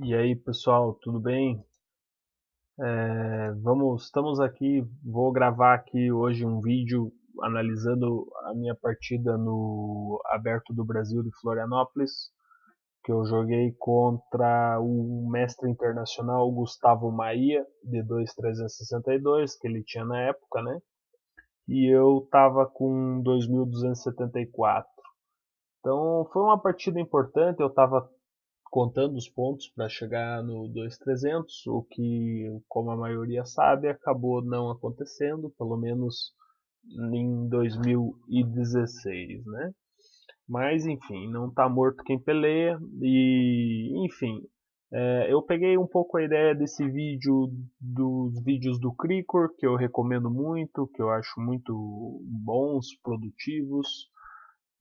E aí, pessoal, tudo bem? Estamos aqui, vou gravar aqui hoje um vídeo analisando a minha partida no Aberto do Brasil de Florianópolis, que eu joguei contra o mestre internacional Gustavo Maia, de 2.362, que ele tinha na época, né? E eu tava com 2.274. Então foi uma partida importante, eu estava contando os pontos para chegar no 2.300, o que, como a maioria sabe, acabou não acontecendo, pelo menos em 2016, né? Mas enfim, não está morto quem peleia e enfim, eu peguei um pouco a ideia desse vídeo dos vídeos do Cricor, que eu recomendo muito, que eu acho muito bons, produtivos,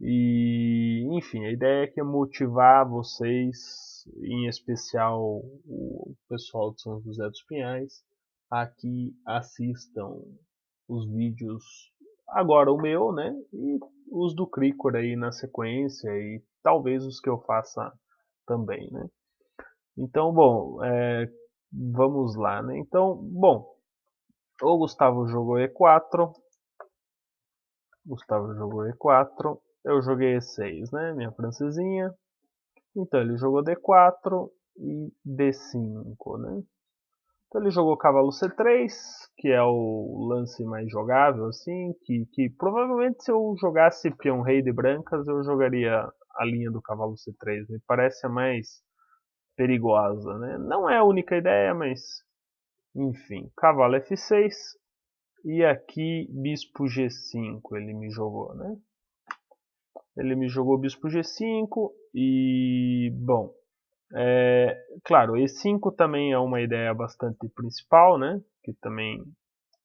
e, enfim, a ideia é que é motivar vocês, em especial o pessoal de São José dos Pinhais, a que assistam os vídeos, agora o meu, né? E os do Cricor aí na sequência, e talvez os que eu faça também, né? Então, bom, vamos lá, né? Então, bom, o Gustavo jogou E4, eu joguei E6, né? Minha francesinha. Então ele jogou D4 e D5, né? Então ele jogou cavalo C3, que é o lance mais jogável, assim, que provavelmente se eu jogasse peão rei de brancas, eu jogaria a linha do cavalo C3. Me parece a mais perigosa, né? Não é a única ideia, mas enfim. Cavalo F6 e aqui bispo G5 ele me jogou, né? Ele me jogou bispo G5 e, bom, claro, E5 também é uma ideia bastante principal, né? Que também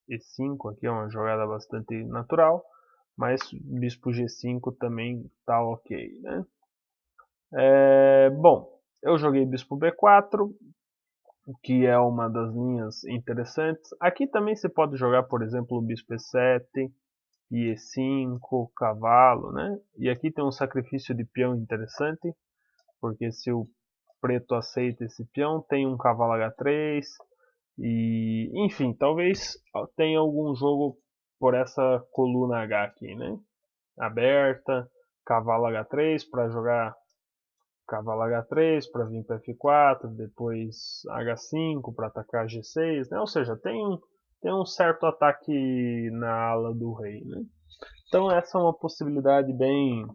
E5 aqui é uma jogada bastante natural, mas bispo G5 também tá ok, né? Bom, eu joguei bispo B4, que é uma das linhas interessantes. Aqui também você pode jogar, por exemplo, o bispo E7 e E5, cavalo, né? E aqui tem um sacrifício de peão interessante, porque se o preto aceita esse peão, tem um cavalo H3 e, enfim, talvez tenha algum jogo por essa coluna H aqui, né? Aberta, cavalo H3 para jogar cavalo H3 para vir para F4, depois H5 para atacar G6, né? Ou seja, tem um certo ataque na ala do rei, né? Então essa é uma possibilidade bem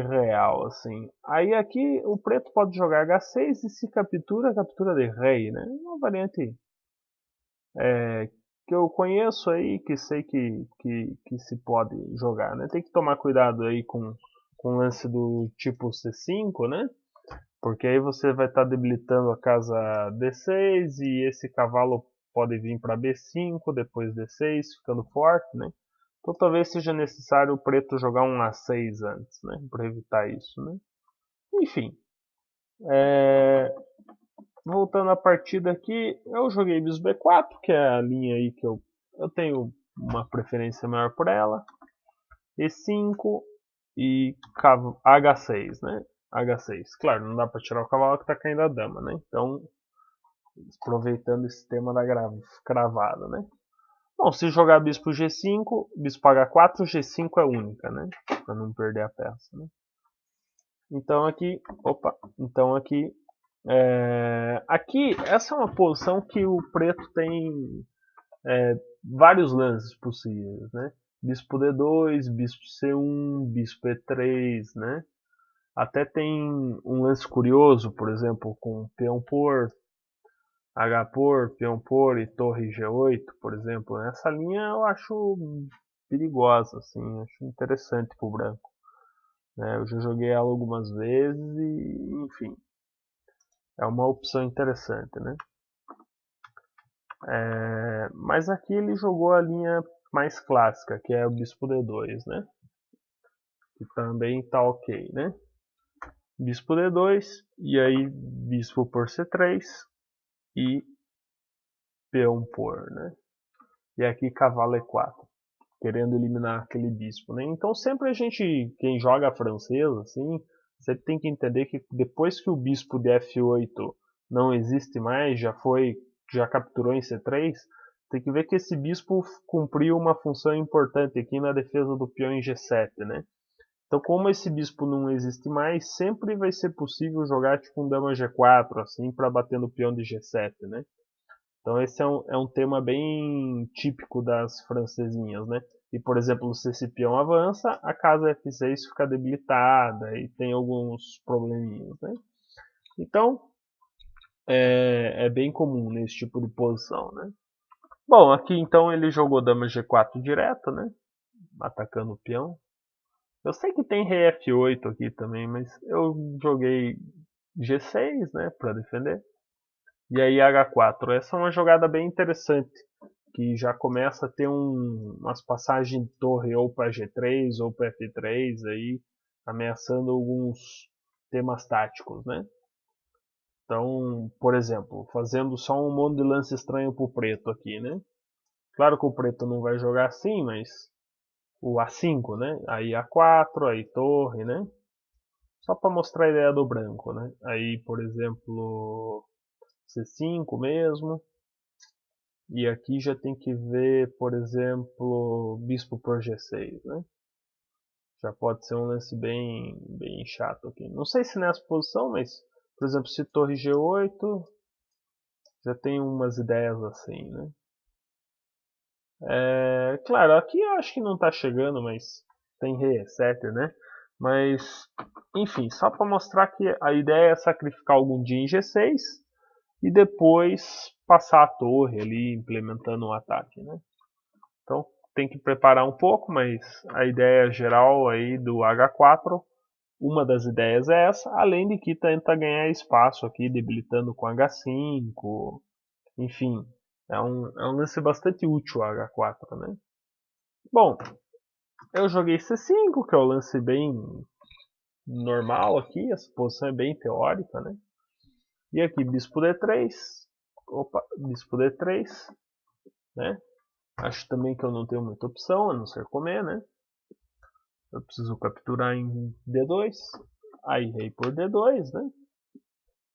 real, assim. Aí aqui o preto pode jogar H6 e se captura, captura de rei, né? Uma variante que eu conheço aí, que sei que se pode jogar, né? Tem que tomar cuidado aí com o lance do tipo C5, né? Porque aí você vai estar debilitando a casa D6 e esse cavalo pode vir para B5, depois D6, ficando forte, né? Então talvez seja necessário o preto jogar um A6 antes, né? Para evitar isso, né? Enfim, é, voltando à partida aqui, eu joguei bis B4, que é a linha aí que eu tenho uma preferência maior por ela. E5 e H6, né? H6. Claro, não dá para tirar o cavalo que está caindo a dama, né? Então, aproveitando esse tema da cravada, né? Bom, se jogar bispo G5, bispo H4, G5 é única, né? Para não perder a peça, né? Então aqui, opa, então aqui essa é uma posição que o preto tem vários lances possíveis, né? Bispo D2, bispo C1, bispo E3, né? Até tem um lance curioso, por exemplo, com peão por, H por, peão por e torre G8, por exemplo. Essa linha eu acho perigosa, assim, acho interessante pro branco, né? Eu já joguei ela algumas vezes e, enfim, é uma opção interessante, né? Mas aqui ele jogou a linha mais clássica, que é o bispo D2, né? Que também tá ok, né? Bispo D2 e aí bispo por C3 e peão por, né? E aqui cavalo E4, querendo eliminar aquele bispo, né? Então sempre a gente, quem joga francesa, assim, Você tem que entender que depois que o bispo de F8 não existe mais, já capturou em C3, tem que ver que esse bispo cumpriu uma função importante aqui na defesa do peão em G7, né? Então, como esse bispo não existe mais, sempre vai ser possível jogar tipo um dama G4, assim, para bater no peão de G7, né? Então esse é um tema bem típico das francesinhas, né? E, por exemplo, se esse peão avança, a casa F6 fica debilitada e tem alguns probleminhas, né? Então, é bem comum nesse tipo de posição, né? Bom, aqui então ele jogou dama G4 direto, né? Atacando o peão. Eu sei que tem rei F8 aqui também, mas eu joguei G6, né, para defender. E aí H4. Essa é uma jogada bem interessante, que já começa a ter umas passagens de torre ou para G3 ou para F3 aí, ameaçando alguns temas táticos, né? Então, por exemplo, fazendo só um monte de lance estranho pro preto aqui, né? Claro que o preto não vai jogar assim, mas o A5, né? Aí A4, aí torre, né? Só para mostrar a ideia do branco, né? Aí, por exemplo, C5 mesmo. E aqui já tem que ver, por exemplo, bispo por G6, né? Já pode ser um lance bem chato aqui. Não sei se nessa posição, mas, por exemplo, se torre G8, já tem umas ideias assim, né? Claro, aqui eu acho que não tá chegando, mas tem rei E7, né? Mas, enfim, só para mostrar que a ideia é sacrificar algum dia em G6 e depois passar a torre ali, implementando o ataque, né? Então tem que preparar um pouco, mas a ideia geral aí do H4, uma das ideias é essa, além de que tenta ganhar espaço aqui, debilitando com H5, enfim, é um lance bastante útil o H4, né? Bom, eu joguei C5, que é um lance bem normal aqui, essa posição é bem teórica, né? E aqui bispo D3, opa, bispo D3, né? Acho também que eu não tenho muita opção, a não ser comer, né? Eu preciso capturar em D2. Aí rei por D2, né?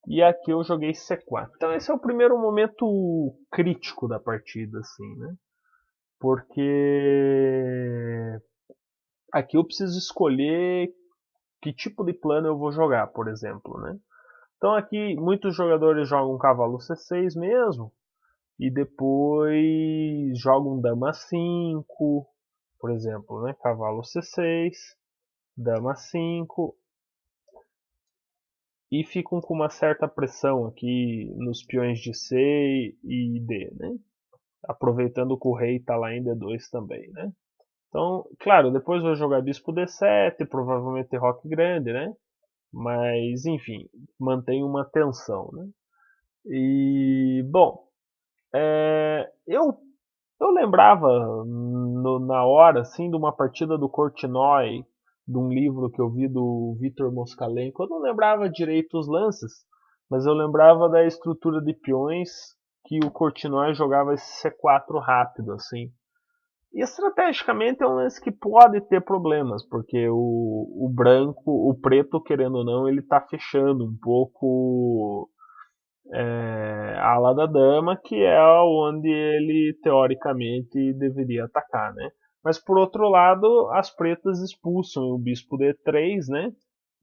E aqui eu joguei C4. Então esse é o primeiro momento crítico da partida, assim, né? Porque aqui eu preciso escolher que tipo de plano eu vou jogar, por exemplo, né? Então aqui muitos jogadores jogam cavalo C6 mesmo, e depois jogam dama 5, por exemplo, né? Cavalo C6, dama 5, e ficam com uma certa pressão aqui nos peões de C e D, né? Aproveitando que o rei está lá em D2 também, né? Então, claro, depois vou jogar bispo D7, provavelmente roque grande, né? Mas, enfim, mantém uma tensão, né? E, bom, eu lembrava na hora, assim, de uma partida do Korchnoi, de um livro que eu vi do Vitor Moskalenko. Eu não lembrava direito os lances, mas eu lembrava da estrutura de peões que o Korchnoi jogava esse C4 rápido, assim. E estrategicamente é um lance que pode ter problemas, porque o branco, o preto, querendo ou não, ele está fechando um pouco a ala da dama, que é onde ele teoricamente deveria atacar, né? Mas por outro lado, as pretas expulsam o bispo D3, né?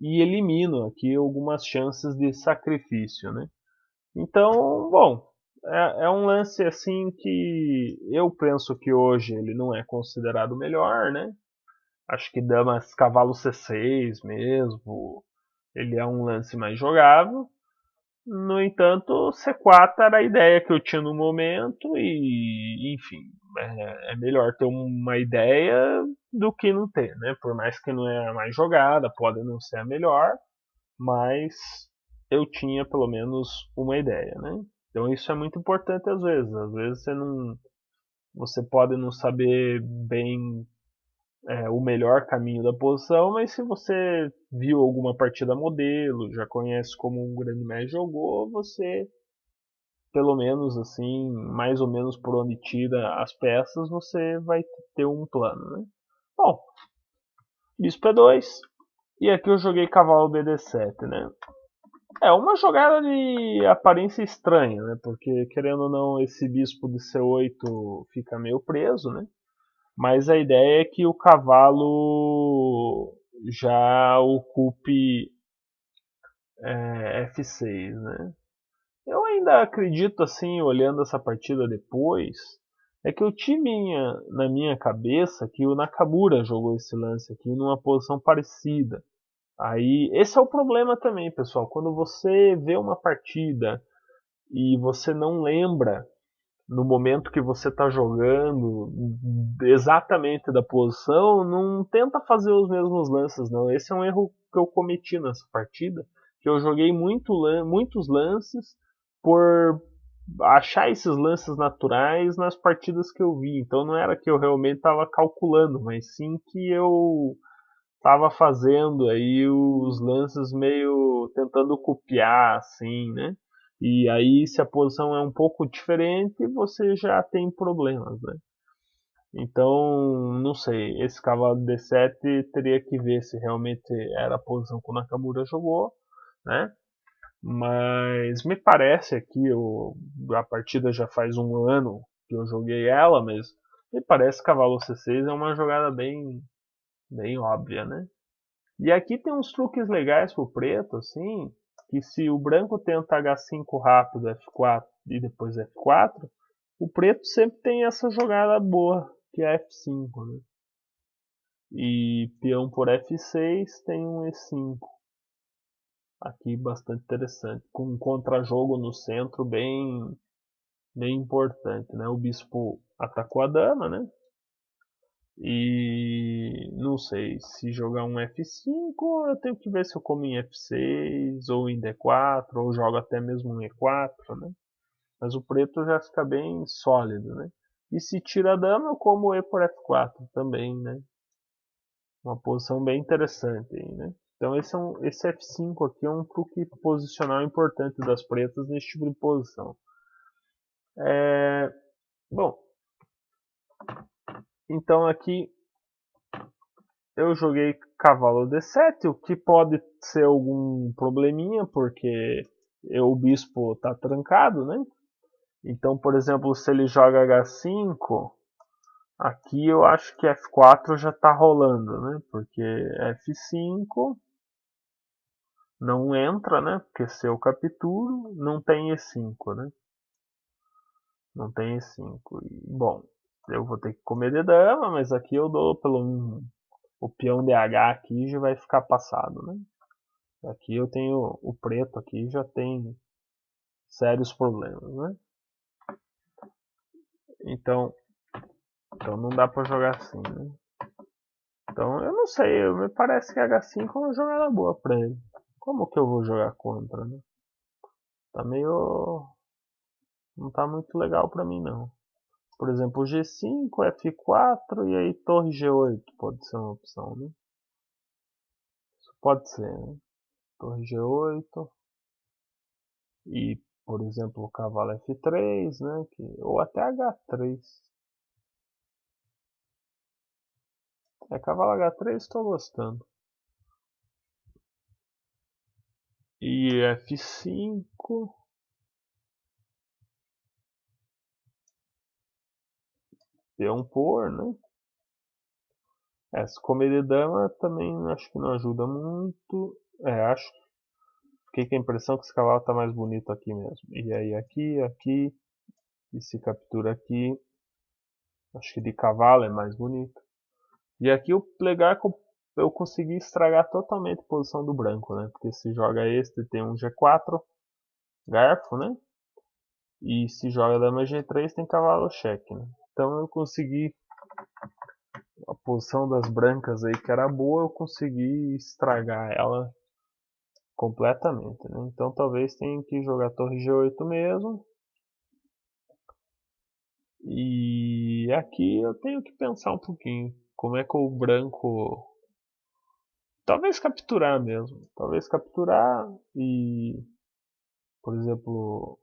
E eliminam aqui algumas chances de sacrifício, né? Então, bom, é um lance assim que eu penso que hoje ele não é considerado o melhor, né? Acho que damas cavalo C6 mesmo, ele é um lance mais jogável. No entanto, C4 era a ideia que eu tinha no momento e, enfim, é melhor ter uma ideia do que não ter, né? Por mais que não é a mais jogada, pode não ser a melhor, mas eu tinha pelo menos uma ideia, né? Então isso é muito importante às vezes. Às vezes você pode não saber bem o melhor caminho da posição, mas se você viu alguma partida modelo, já conhece como um grande mestre jogou, você pelo menos assim, mais ou menos por onde tira as peças, você vai ter um plano, né? Bom, bispo E2, E aqui eu joguei cavalo BD7, né? É uma jogada de aparência estranha, né? Porque querendo ou não, esse bispo de C8 fica meio preso, né? Mas a ideia é que o cavalo já ocupe F6, né? Eu ainda acredito assim, olhando essa partida depois, é que eu tinha na minha cabeça que o Nakamura jogou esse lance aqui numa posição parecida. Aí, esse é o problema também, pessoal. Quando você vê uma partida e você não lembra no momento que você está jogando exatamente da posição, não tenta fazer os mesmos lances, não. Esse é um erro que eu cometi nessa partida, que eu joguei muitos lances por achar esses lances naturais nas partidas que eu vi. Então não era que eu realmente estava calculando, mas sim que eu estava fazendo aí os lances meio tentando copiar, assim, né? E aí, se a posição é um pouco diferente, você já tem problemas, né? Então, não sei, esse cavalo D7 teria que ver se realmente era a posição que o Nakamura jogou, né? Mas me parece aqui, a partida já faz um ano que eu joguei ela, mas me parece que cavalo C6 é uma jogada bem óbvia, né? E aqui tem uns truques legais pro preto, assim, que se o branco tenta H5 rápido, F4 e depois F4, o preto sempre tem essa jogada boa, que é F5, né? E peão por F6 tem um E5. Aqui bastante interessante, com um contrajogo no centro bem importante, né? O bispo atacou a dama, né? E não sei, se jogar um F5, eu tenho que ver se eu como em F6 ou em D4, ou jogo até mesmo um E4, né? Mas o preto já fica bem sólido, né? E se tira a dama, eu como E por F4 também, né? Uma posição bem interessante aí, né? Então esse F5 aqui é um truque posicional importante das pretas nesse tipo de posição. Bom, então aqui eu joguei cavalo D7, o que pode ser algum probleminha, porque o bispo está trancado, né? Então, por exemplo, se ele joga H5, aqui eu acho que F4 já está rolando, né? Porque F5 não entra, né? Porque se eu capturo, não tem E5, né? Não tem E5. E, bom, eu vou ter que comer de dama, mas aqui eu dou pelo o peão DH aqui já vai ficar passado, né? Aqui eu tenho o preto aqui já tem sérios problemas, né? Então, então não dá para jogar assim, né? Então eu não sei, me parece que H5 é uma jogada boa para ele. Como que eu vou jogar contra, né? Tá meio não tá muito legal para mim não. Por exemplo, G5, F4 e aí torre G8 pode ser uma opção, né? Isso pode ser, né? Torre G8 e, por exemplo, o cavalo F3, né? Ou até H3. Cavalo H3 estou gostando. E F5. Peão por, né? Se comer de dama também acho que não ajuda muito. Acho. Fiquei com a impressão que esse cavalo tá mais bonito aqui mesmo. E aí aqui. E se captura aqui. Acho que de cavalo é mais bonito. E aqui o legal é que eu consegui estragar totalmente a posição do branco, né? Porque se joga este tem um G4, garfo, né? E se joga dama G3 tem cavalo cheque, né? Então eu consegui a posição das brancas aí que era boa, eu consegui estragar ela completamente, né? Então talvez tenha que jogar torre G8 mesmo. E aqui eu tenho que pensar um pouquinho como é que o branco talvez capturar mesmo, talvez capturar e, por exemplo,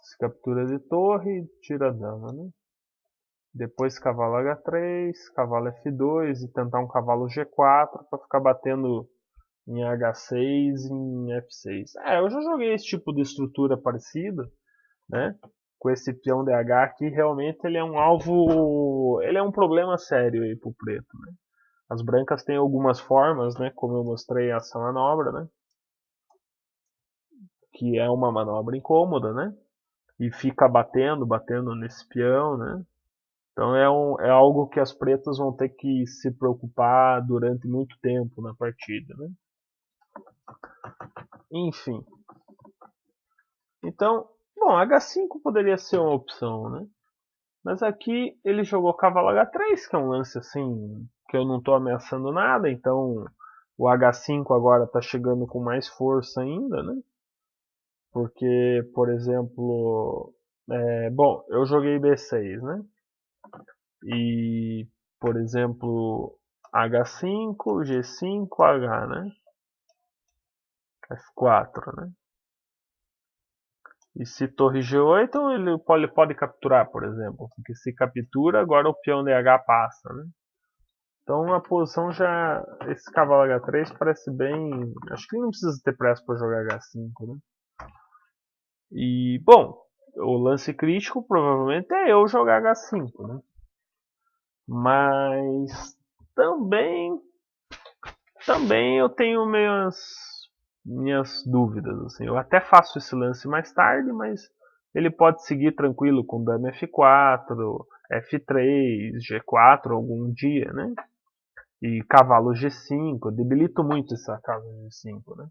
se captura de torre, tira a dama, né? Depois cavalo H3, cavalo F2 e tentar um cavalo G4 para ficar batendo em H6 e em F6. Eu já joguei esse tipo de estrutura parecida, né? Com esse peão DH aqui, realmente ele é um alvo, ele é um problema sério aí pro preto, né? As brancas têm algumas formas, né? Como eu mostrei essa manobra, né? Que é uma manobra incômoda, né? E fica batendo nesse peão, né? Então é algo que as pretas vão ter que se preocupar durante muito tempo na partida, né? Enfim. Então, bom, H5 poderia ser uma opção, né? Mas aqui ele jogou cavalo H3, que é um lance assim que eu não estou ameaçando nada, então o H5 agora está chegando com mais força ainda, né? Porque, por exemplo, bom, eu joguei B6, né? E, por exemplo, H5, G5, H, né? F4, né? E se torre G8, ele pode capturar, por exemplo. Porque se captura, agora o peão DH passa, né? Então a posição já. Esse cavalo H3 parece bem. Acho que ele não precisa ter pressa para jogar H5, né? E, bom, o lance crítico provavelmente é eu jogar H5, né? Mas também eu tenho minhas dúvidas. Assim. Eu até faço esse lance mais tarde, mas ele pode seguir tranquilo com dama F4, F3, G4 algum dia, né? E cavalo G5. Eu debilito muito essa casa G5, né?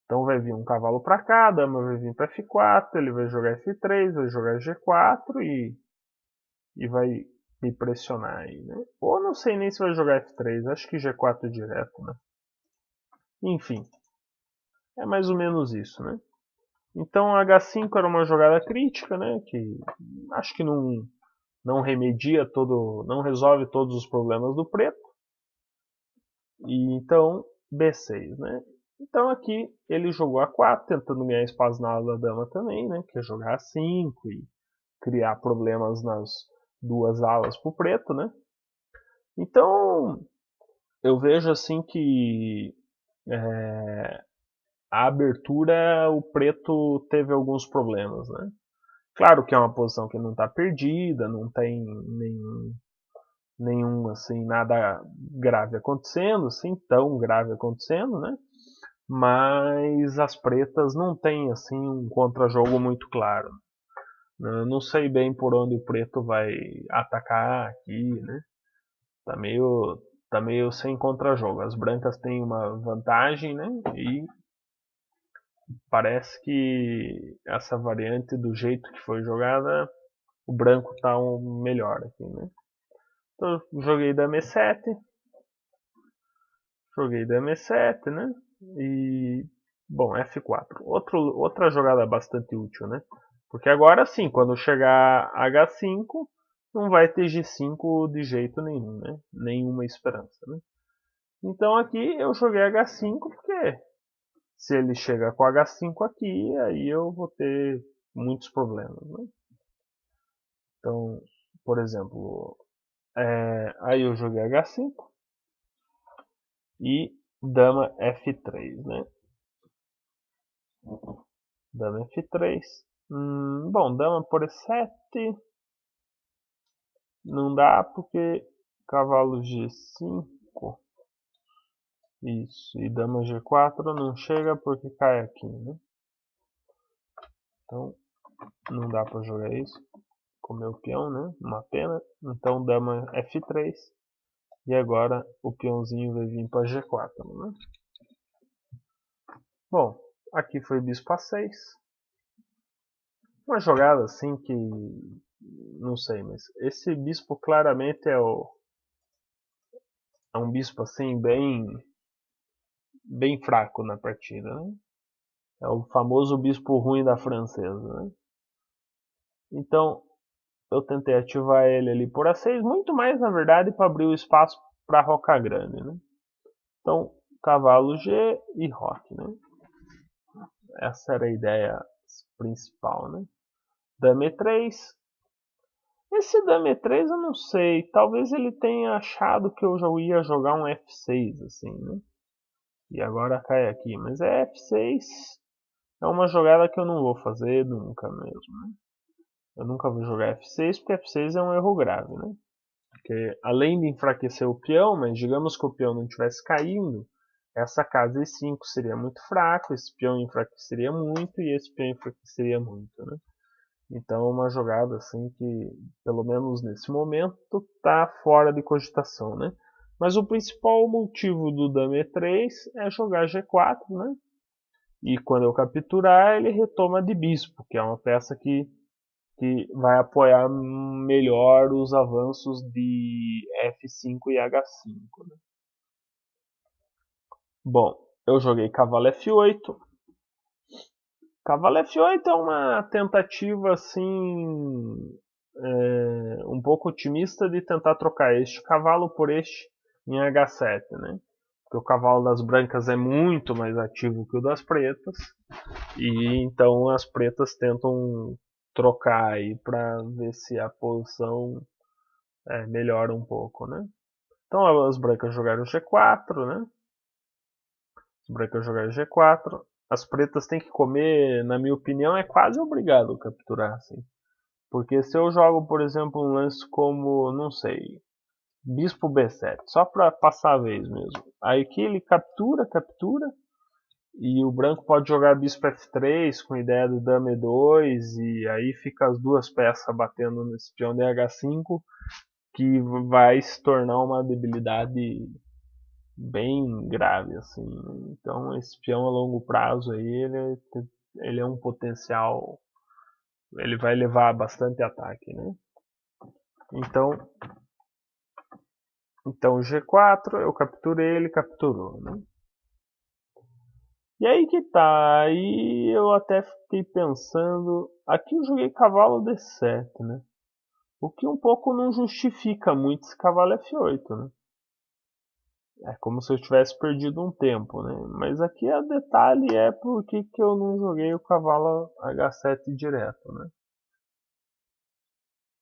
Então vai vir um cavalo para cá, a dama vai vir para F4, ele vai jogar F3, vai jogar G4 e vai me pressionar aí, né? Ou não sei nem se vai jogar F3, acho que G4 direto, né? Enfim, é mais ou menos isso, né? Então H5 era uma jogada crítica, né? Que acho que não remedia todo, não resolve todos os problemas do preto. E então B6, né? Então aqui ele jogou A4, tentando ganhar espaço na ala da dama também, né? Que é jogar A5 e criar problemas nas duas alas pro preto, né? Então eu vejo assim que a abertura o preto teve alguns problemas, né? Claro que é uma posição que não está perdida, não tem nenhum assim nada grave acontecendo, assim tão grave acontecendo, né? Mas as pretas não têm assim um contra-jogo muito claro. Eu não sei bem por onde o preto vai atacar aqui, né? Tá meio tá meio sem contra-jogo. As brancas têm uma vantagem, né? E parece que essa variante do jeito que foi jogada, o branco tá melhor aqui, né? Então, joguei dama E7, né? E bom, F4. Outra jogada bastante útil, né? Porque agora sim, quando chegar H5, não vai ter G5 de jeito nenhum, né? Nenhuma esperança, né? Então aqui eu joguei H5 porque se ele chegar com H5 aqui, aí eu vou ter muitos problemas, né? Então, por exemplo, aí eu joguei H5 e dama F3, né? Dama F3. Bom, dama por E7 não dá porque cavalo G5. Isso, e dama G4 não chega porque cai aqui, né? Então não dá para jogar isso com meu peão, né? Uma pena. Então dama F3 e agora o peãozinho vai vir para G4, né? Bom, aqui foi bispo A6. Uma jogada assim que não sei, mas esse bispo claramente é um bispo assim bem fraco na partida, né? É o famoso bispo ruim da francesa, né? Então eu tentei ativar ele ali por A6, muito mais na verdade para abrir o espaço para roca grande, né? Então cavalo G e roque, né? Essa era a ideia principal, né? Dama E3, Esse dama E3 eu não sei. Talvez ele tenha achado que eu já ia jogar um F6, assim, né? E agora cai aqui. Mas é F6 é uma jogada que eu não vou fazer nunca mesmo, né? Eu nunca vou jogar F6 porque F6 é um erro grave, né? Porque além de enfraquecer o peão, mas digamos que o peão não estivesse caindo, essa casa E5 seria muito fraco, esse peão enfraqueceria muito e esse peão enfraqueceria muito, né? Então é uma jogada assim que, pelo menos nesse momento, está fora de cogitação, né? Mas o principal motivo do dama E3 é jogar G4, né? E quando eu capturar, ele retoma de bispo, que é uma peça que vai apoiar melhor os avanços de F5 e H5. Né? Bom, eu joguei cavalo F8. Cavalo F8 é uma tentativa assim um pouco otimista de tentar trocar este cavalo por este em H7, né? Porque o cavalo das brancas é muito mais ativo que o das pretas e então as pretas tentam trocar aí para ver se a posição melhora um pouco, né? Então as brancas jogaram G4, né? As brancas jogaram G4. As pretas têm que comer, na minha opinião, é quase obrigado a capturar, assim. Porque se eu jogo, por exemplo, um lance como, não sei, Bispo B7, só para passar a vez mesmo. Aí que ele captura, e o branco pode jogar Bispo F3 com ideia do Dama E2, e aí fica as duas peças batendo nesse peão de H5, que vai se tornar uma debilidade bem grave, assim. Então esse peão a longo prazo aí, ele é um potencial, ele vai levar bastante ataque, né? Então, então G4, eu capturei, ele capturou, né? E aí que tá, aí eu até fiquei pensando, aqui eu joguei cavalo D7, né? O que um pouco não justifica muito esse cavalo F8, né? É como se eu tivesse perdido um tempo, né? Mas aqui o detalhe é por que eu não joguei o cavalo H7 direto, né?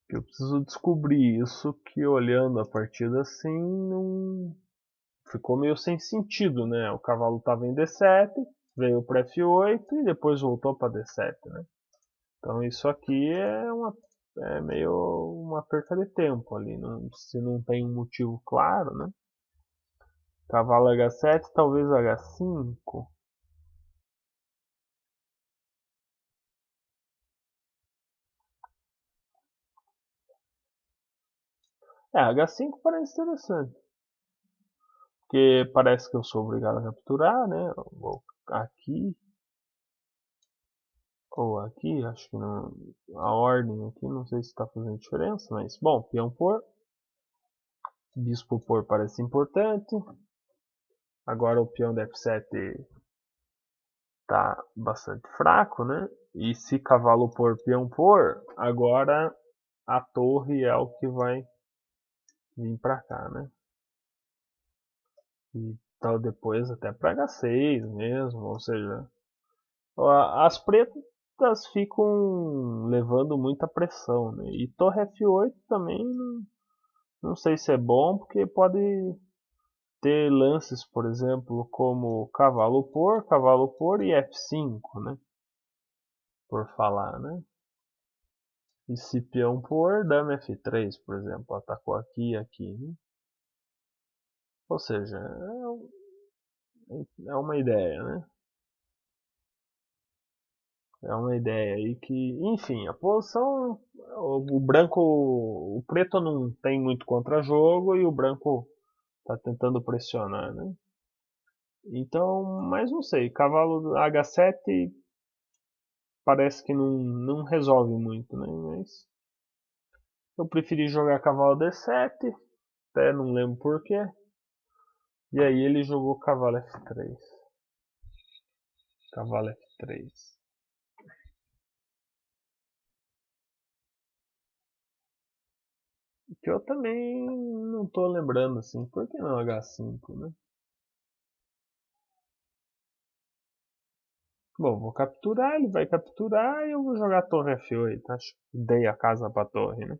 Eu preciso descobrir isso que olhando a partida assim não ficou meio sem sentido, né? O cavalo estava em D7, veio para F8 e depois voltou para D7, né? Então isso aqui é meio uma perca de tempo ali, não, se não tem um motivo claro, né? Cavalo H7, talvez H5. H5 parece interessante. Porque parece que eu sou obrigado a capturar, né? Vou aqui ou aqui, acho que não, a ordem aqui não sei se está fazendo diferença, mas bom, peão por, bispo por parece importante. Agora o peão de F7 está bastante fraco, né? E se cavalo por, peão por, agora a torre é o que vai vir para cá, né? E tal depois até para H6 mesmo, ou seja, as pretas ficam levando muita pressão, né? E torre F8 também não sei se é bom, porque pode ter lances, por exemplo, como cavalo por e F5, né? Por falar, né? E se peão por, dama F3, por exemplo, atacou aqui e aqui, né? Ou seja, é uma ideia, né? É uma ideia aí que, enfim, a posição, o branco, o preto não tem muito contra-jogo e o branco tá tentando pressionar, né? Então, mas não sei, cavalo H7 parece que não resolve muito, né? Mas eu preferi jogar cavalo D7, até não lembro porquê. E aí ele jogou cavalo F3. Cavalo F3. Que eu também não tô lembrando assim, por que não H5, né? Bom, vou capturar, ele vai capturar e eu vou jogar torre F8. Acho que dei a casa pra torre, né?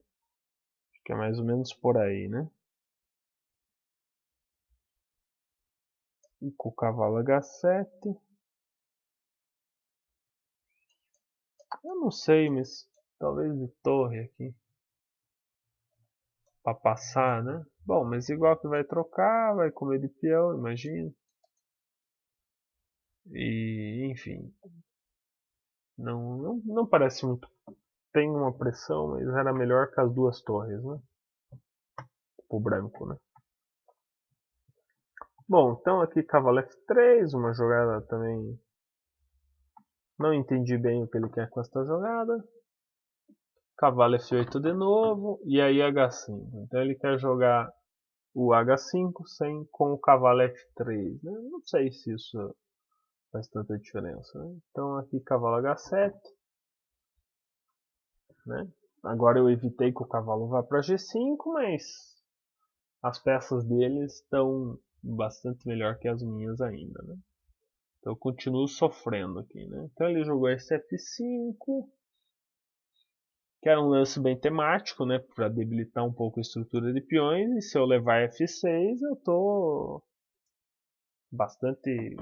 que é mais ou menos por aí, né? E com o cavalo H7. Eu não sei, mas talvez de torre aqui. Pra passar, né? Bom, mas igual que vai trocar, vai comer de peão, imagina. E, enfim. Não parece muito. Tem uma pressão, mas era melhor que as duas torres, né? Pro branco, né? Bom, então aqui cavalo F3, uma jogada também. Não entendi bem o que ele quer com esta jogada. Cavalo F8 de novo, e aí H5. Então ele quer jogar o H5 com o cavalo F3, né? Não sei se isso faz tanta diferença, né? Então aqui cavalo H7, né? Agora eu evitei que o cavalo vá para G5, mas as peças dele estão bastante melhor que as minhas ainda, né? Então eu continuo sofrendo aqui, né? Então ele jogou esse F5, que era um lance bem temático, né? Para debilitar um pouco a estrutura de peões. E se eu levar F6, eu tô bastante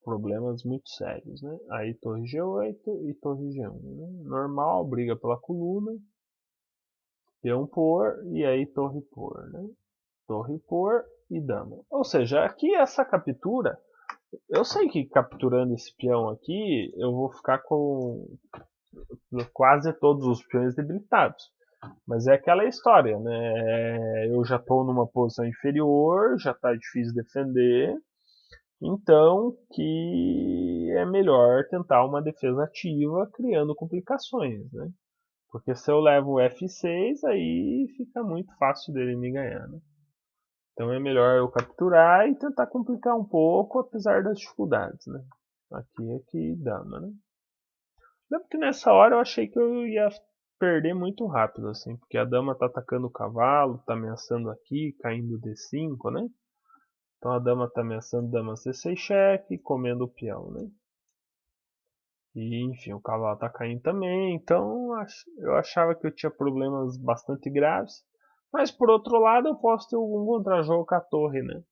problemas muito sérios, né? Aí torre G8 e torre G1, né? Normal, briga pela coluna, peão por e aí torre por, né? Torre por e dama. Ou seja, aqui essa captura, eu sei que capturando esse peão aqui, eu vou ficar com quase todos os peões debilitados. Mas é aquela história, né? Eu já estou numa posição inferior, já está difícil defender, então que é melhor tentar uma defesa ativa criando complicações, né? Porque se eu levo o F6, aí fica muito fácil dele me ganhar, né? Então é melhor eu capturar e tentar complicar um pouco, apesar das dificuldades, né? Aqui, dama, né? Lembro que nessa hora eu achei que eu ia perder muito rápido, assim, porque a dama tá atacando o cavalo, tá ameaçando aqui, caindo D5, né? Então a dama tá ameaçando dama C6 cheque, comendo o peão, né? E enfim, o cavalo tá caindo também, então eu achava que eu tinha problemas bastante graves. Mas por outro lado, eu posso ter algum contrajogo com a torre, né?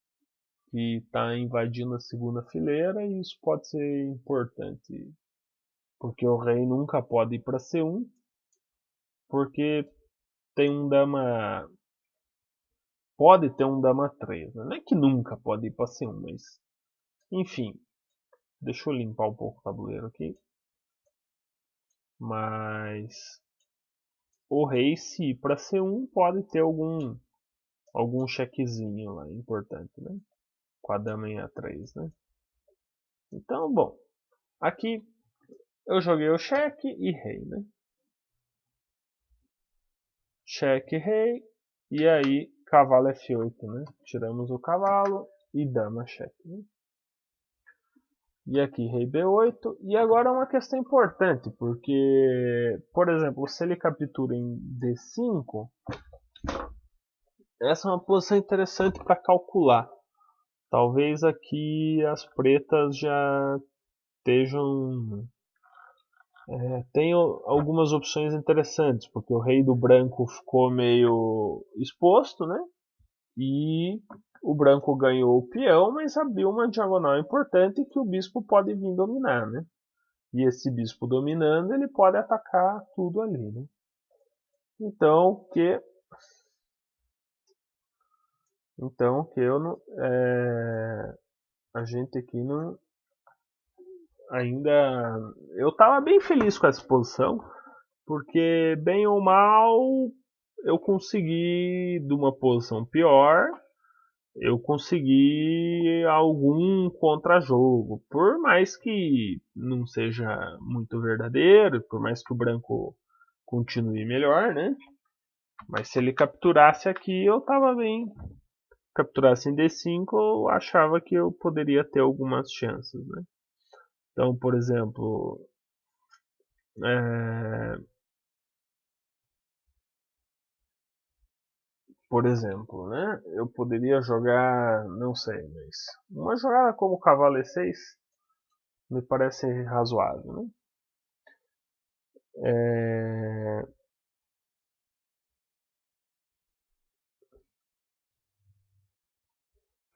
Que está invadindo a segunda fileira e isso pode ser importante. Porque o rei nunca pode ir para C1, porque tem um dama. Pode ter um dama 3, né? Não é que nunca pode ir para C1, mas. Enfim, deixa eu limpar um pouco o tabuleiro aqui. Mas. O rei, se ir para C1, pode ter algum chequezinho lá importante, né? Com a dama em A3, né? Então, bom. Aqui eu joguei o cheque e rei, né? Cheque, rei. E aí, cavalo F8, né? Tiramos o cavalo e dama cheque, né? E aqui rei B8. E agora uma questão importante, porque, por exemplo, se ele captura em D5, essa é uma posição interessante para calcular. Talvez aqui as pretas já estejam. Tenho algumas opções interessantes, porque o rei do branco ficou meio exposto, né? E o branco ganhou o peão, mas abriu uma diagonal importante que o bispo pode vir dominar, né? E esse bispo dominando, ele pode atacar tudo ali, né? Então que eu não, a gente aqui não ainda eu estava bem feliz com essa posição, porque bem ou mal eu consegui de uma posição pior eu consegui algum contrajogo. Por mais que não seja muito verdadeiro, por mais que o branco continue melhor, né? Mas se ele capturasse aqui, eu tava bem. Capturasse em D5, eu achava que eu poderia ter algumas chances, né? Então, é, por exemplo, né? Eu poderia jogar, não sei, mas uma jogada como cavalo E6 me parece razoável, né? É,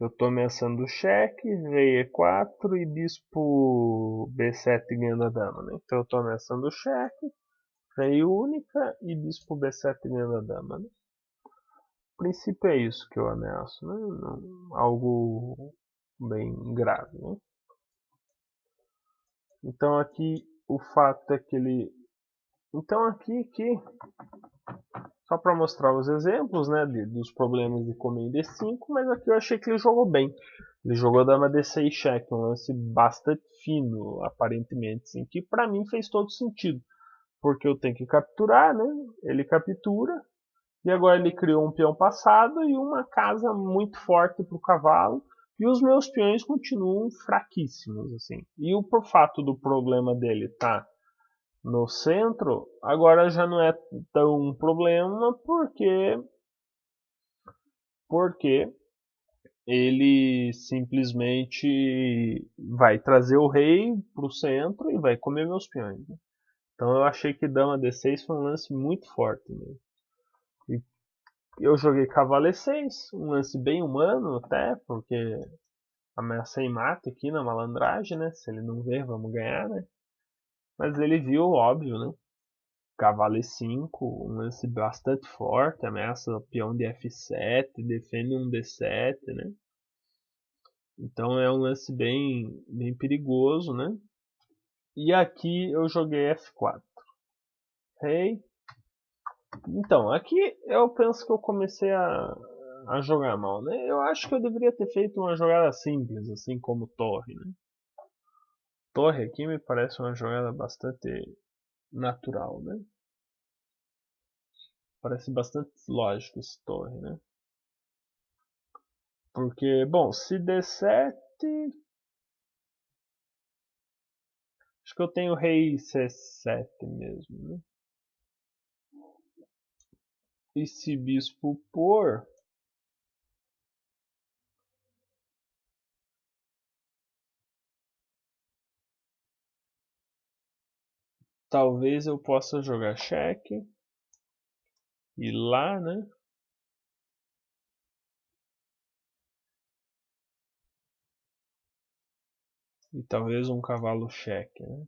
Eu tô ameaçando o cheque, rei E4 e bispo B7 ganhando a dama, né? Então eu tô ameaçando o cheque, rei única e bispo B7 ganhando a dama, né? O princípio é isso que eu ameaço, né? Não, algo bem grave, né? Então aqui o fato é que ele... Então aqui só para mostrar os exemplos, né, dos problemas de comer em D5, mas aqui eu achei que ele jogou bem. Ele jogou dama D6 cheque, um lance bastante fino, aparentemente, assim, que para mim fez todo sentido, porque eu tenho que capturar, né? Ele captura e agora ele criou um peão passado e uma casa muito forte para o cavalo. E os meus peões continuam fraquíssimos, assim. E o fato do problema dele tá no centro, agora já não é tão um problema porque ele simplesmente vai trazer o rei para o centro e vai comer meus peões. Né? Então eu achei que dama D6 foi um lance muito forte mesmo. E eu joguei cavalo E6, um lance bem humano até, porque ameacei mate aqui na malandragem, né? Se ele não ver, vamos ganhar, né? Mas ele viu, óbvio, né? Cavalo E5, um lance bastante forte, ameaça o peão de F7, defende um D7, né? Então é um lance bem perigoso, né? E aqui eu joguei F4. Rei. Então, aqui eu penso que eu comecei a jogar mal, né? Eu acho que eu deveria ter feito uma jogada simples, assim como torre, né? Torre aqui me parece uma jogada bastante natural, né? Parece bastante lógico esse torre, né? Porque, bom, se D7, acho que eu tenho rei C7 mesmo, né? E se bispo por, talvez eu possa jogar cheque e lá, né? E talvez um cavalo cheque, né?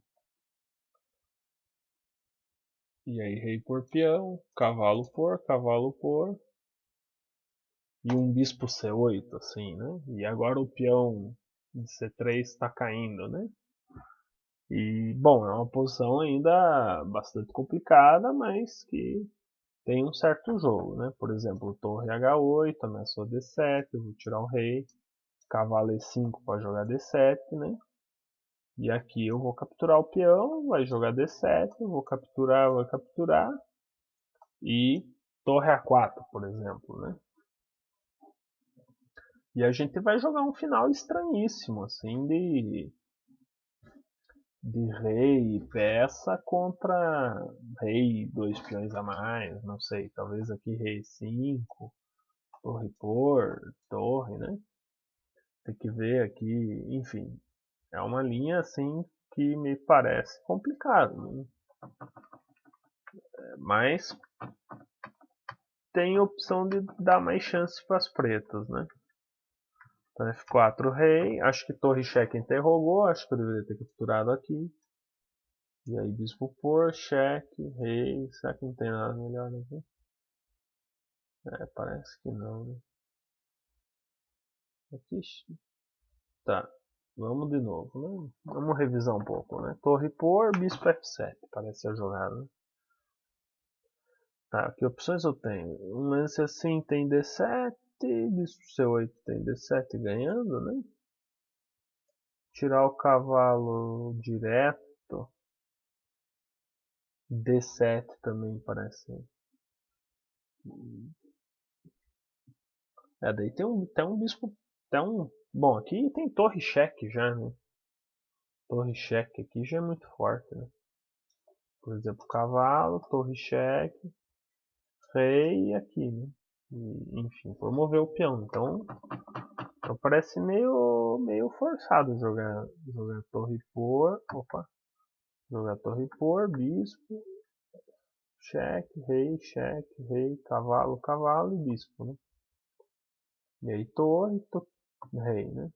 E aí rei por peão, cavalo por e um bispo C8, assim, né? E agora o peão de C3 está caindo, né? E, bom, é uma posição ainda bastante complicada, mas que tem um certo jogo, né? Por exemplo, torre H8, ameaçou D7, eu vou tirar o rei, cavalo E5 para jogar D7, né? E aqui eu vou capturar o peão, vai jogar D7, eu vou capturar, vai capturar, e torre A4, por exemplo, né? E a gente vai jogar um final estranhíssimo, assim, de rei e peça contra rei dois peões a mais, não sei, talvez aqui rei 5, torre por, torre, né? Tem que ver aqui, enfim, é uma linha assim que me parece complicado, né? Mas tem a opção de dar mais chance para as pretas, né? Então F4 rei, acho que torre cheque interrogou, acho que eu deveria ter capturado aqui. E aí bispo por, cheque, rei, será que não tem nada melhor aqui? É, parece que não, né? Aqui, tá, vamos de novo, né? Vamos revisar um pouco, né? Torre por, bispo F7, parece a jogada, né? Tá, que opções eu tenho? Um lance assim tem D7, bispo C8 tem D7 ganhando, né? Tirar o cavalo direto, D7 também parece. É, daí tem um bispo. Tem um. Bom, aqui tem torre cheque já, né? Torre cheque aqui já é muito forte, né? Por exemplo, cavalo, torre cheque, rei aqui, né? E, enfim, promover o peão. Então parece meio forçado jogar torre por. Opa! Jogar torre por, bispo, cheque, rei, cavalo, cavalo e bispo, né? E aí torre, rei, né?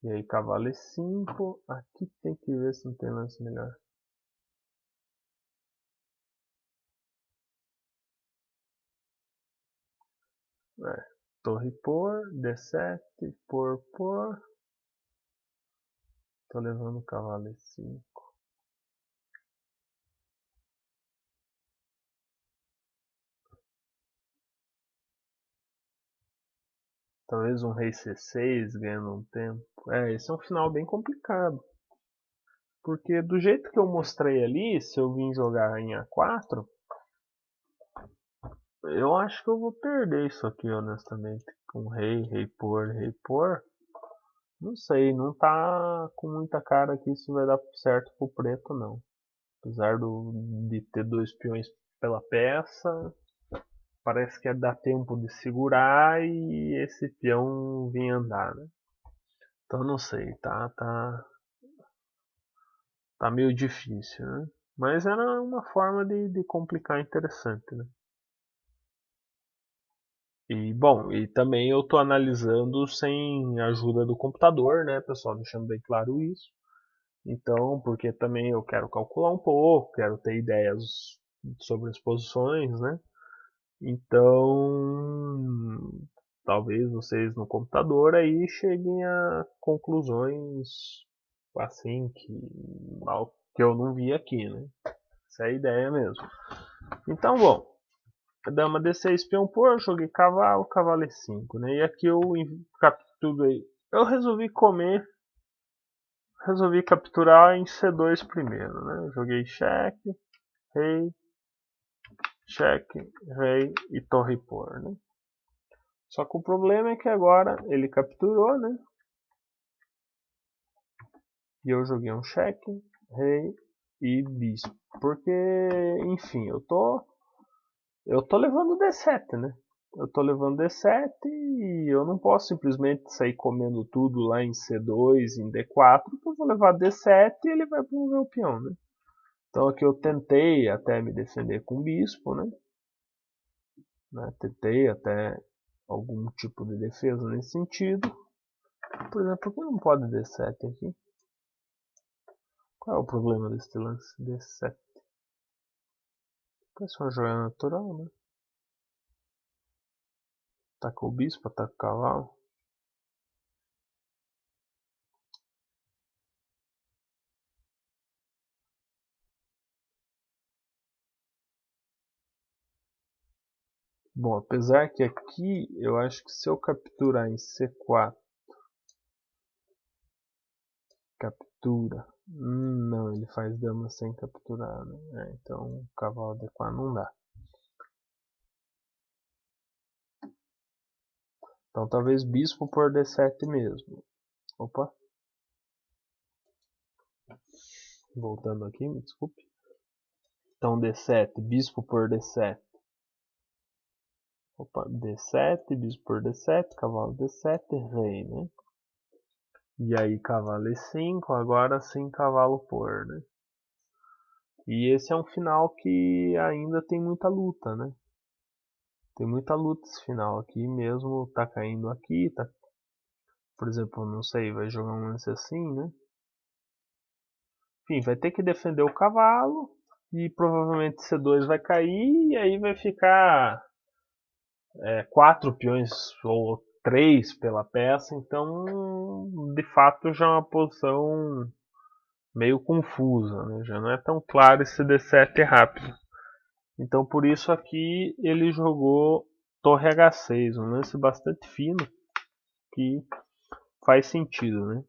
E aí cavalo E5. Aqui tem que ver se não tem lance melhor. Torre por, D7, por. Tô levando o cavalo E5. Talvez um rei C6 ganhando um tempo. Esse é um final bem complicado. Porque do jeito que eu mostrei ali, se eu vim jogar em A4, eu acho que eu vou perder isso aqui, honestamente. Com rei por. Não sei, não tá com muita cara que isso vai dar certo pro preto, não. Apesar de ter dois peões pela peça, parece que dá tempo de segurar e esse peão vir andar, né? Então não sei, tá meio difícil, né? Mas era uma forma de complicar interessante, né? E bom, e também eu tô analisando sem ajuda do computador, né, pessoal, deixando bem claro isso. Então, porque também eu quero calcular um pouco, quero ter ideias sobre as posições, né? Então, talvez vocês no computador aí cheguem a conclusões assim que eu não vi aqui, né? Essa é a ideia mesmo. Então, bom, dama D6, peão por, joguei cavalo, cavalo E5, né? E aqui eu capturei. Eu resolvi capturar em C2 primeiro, né? Joguei cheque, rei, cheque, rei e torre por, né? Só que o problema é que agora ele capturou, né? E eu joguei um cheque, rei e bispo. Porque, enfim, eu tô levando D7, né? Eu tô levando D7 e eu não posso simplesmente sair comendo tudo lá em C2, em D4, porque eu vou levar D7 e ele vai promover o peão, né? Então aqui eu tentei até me defender com o bispo, né? Tentei até algum tipo de defesa nesse sentido. Por exemplo, por que não pode D7 aqui? Qual é o problema desse lance D7? Parece uma joia natural, né? Ataca o bispo, ataca o cavalo. Bom, apesar que aqui eu acho que se eu capturar em C4, captura. Não, ele faz dama sem capturar, né? Então cavalo D4 não dá. Então talvez bispo por D7 mesmo. Opa, voltando aqui, me desculpe. Então D7, bispo por D7. Opa, D7, bispo por D7, cavalo D7, rei, né? E aí cavalo E5, agora sim cavalo por, né? E esse é um final que ainda tem muita luta, né? Tem muita luta esse final aqui, mesmo tá caindo aqui, tá, por exemplo, não sei, vai jogar um lance assim, né? Enfim, vai ter que defender o cavalo e provavelmente C2 vai cair e aí vai ficar 4 peões ou 3 pela peça, então de fato já é uma posição meio confusa, né? Já não é tão claro esse D7 rápido. Então por isso aqui ele jogou torre H6, um lance bastante fino que faz sentido, né?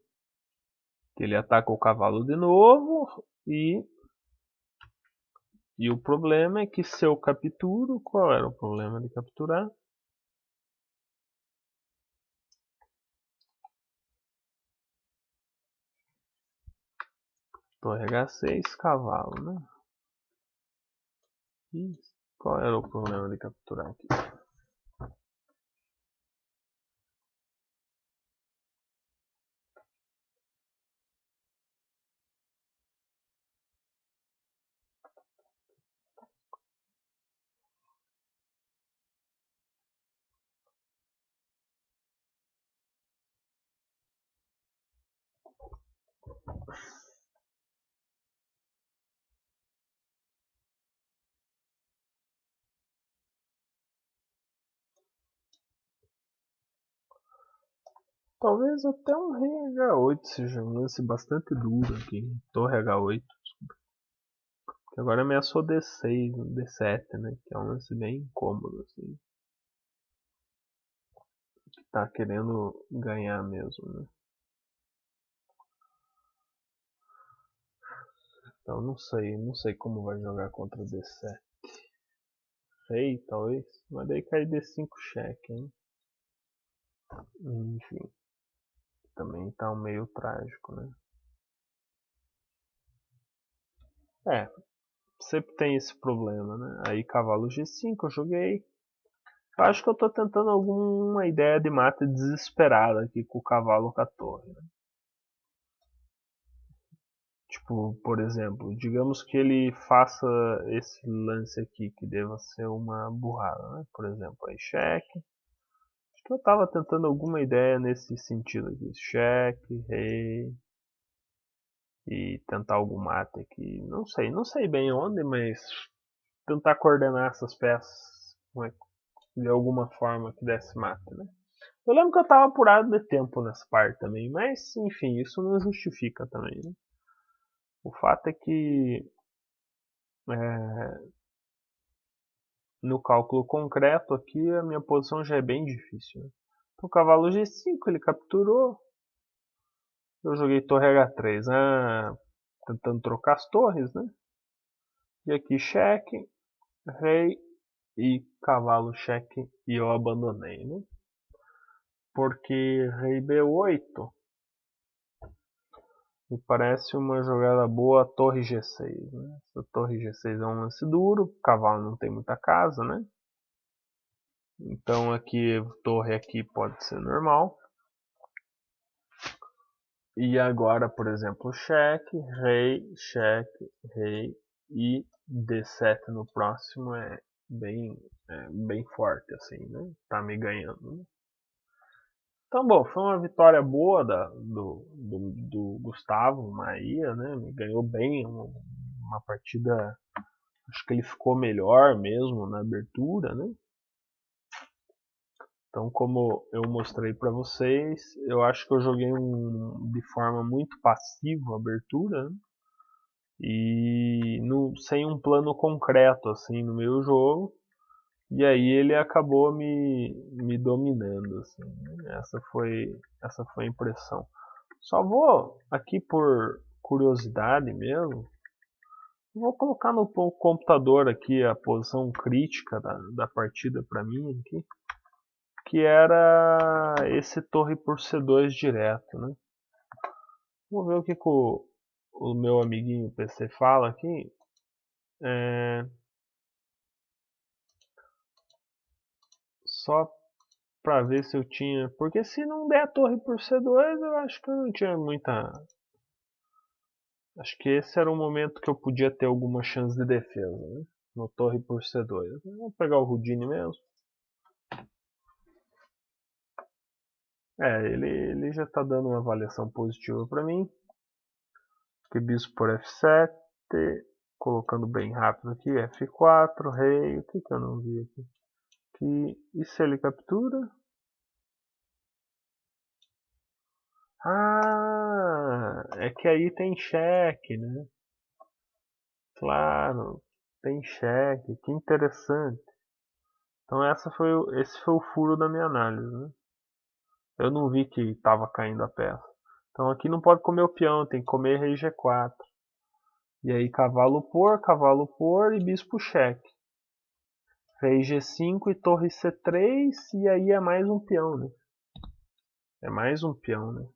Ele ataca o cavalo de novo e o problema é que se eu capturo, qual era o problema de capturar? Torre H6, cavalo, né? E qual era o problema de capturar aqui? Talvez até um rei H8 seja um lance bastante duro aqui. Torre H8. Que agora ameaçou D6, D7, né? Que é um lance bem incômodo, assim. Que tá querendo ganhar mesmo, né? Então não sei como vai jogar contra D7. Rei, talvez. Mas daí cai D5 cheque, hein? Enfim. Também tá um meio trágico, né? É, sempre tem esse problema, né? Aí cavalo G5 eu joguei. Eu acho que eu tô tentando alguma ideia de mata desesperada aqui com o cavalo com a torre, né? Tipo, por exemplo, digamos que ele faça esse lance aqui, que deva ser uma burrada, né? Por exemplo, aí cheque. Acho que eu tava tentando alguma ideia nesse sentido aqui. Cheque, rei. E tentar algum mate aqui. Não sei bem onde, mas tentar coordenar essas peças de alguma forma que desse mate, né? Eu lembro que eu tava apurado de tempo nessa parte também, mas enfim, isso não justifica também, né? O fato é que é, no cálculo concreto aqui a minha posição já é bem difícil, né? Então, o cavalo G5 ele capturou, eu joguei torre H3, tentando trocar as torres, né? E aqui cheque, rei e cavalo cheque e eu abandonei, né? Porque rei B8 me parece uma jogada boa, torre G6, né? Essa torre G6 é um lance duro, o cavalo não tem muita casa, né? Então aqui, torre aqui pode ser normal. E agora, por exemplo, cheque, rei e D7 no próximo é bem forte assim, né? Tá me ganhando, né? Então, bom, foi uma vitória boa do Gustavo Maia, né? Me ganhou bem, uma partida. Acho que ele ficou melhor mesmo na abertura, né? Então, como eu mostrei para vocês, eu acho que eu joguei de forma muito passiva a abertura, né? E sem um plano concreto assim no meu jogo. E aí ele acabou me dominando, assim, né? Essa foi a impressão. Só vou aqui por curiosidade mesmo, vou colocar no computador aqui a posição crítica da partida para mim aqui, que era esse torre por C2 direto, né? Vamos ver o que, o meu amiguinho PC fala aqui. Só para ver se eu tinha, porque se não der a torre por C2, eu acho que eu não tinha muita. Acho que esse era o momento que eu podia ter alguma chance de defesa, né? No torre por C2. Vou pegar o Rudine mesmo. Ele já está dando uma avaliação positiva para mim. Aqui bispo por F7. Colocando bem rápido aqui. F4, rei. O que eu não vi aqui? E se ele captura? Ah, é que aí tem cheque, né? Claro, tem cheque. Que interessante. Então esse foi o furo da minha análise, né? Eu não vi que estava caindo a peça. Então aqui não pode comer o peão, tem que comer rei G4. E aí cavalo por e bispo cheque. Rei G5 e torre C3 e aí é mais um peão, né? É mais um peão, né?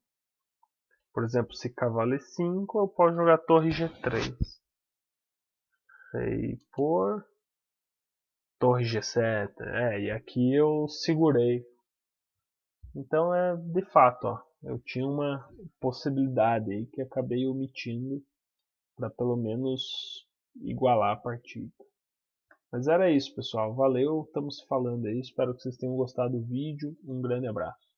Por exemplo, se cavalo E5, eu posso jogar torre G3. Rei por torre G7. E aqui eu segurei. Então de fato, ó, eu tinha uma possibilidade aí que acabei omitindo para pelo menos igualar a partida. Mas era isso, pessoal. Valeu, estamos falando aí. Espero que vocês tenham gostado do vídeo. Um grande abraço.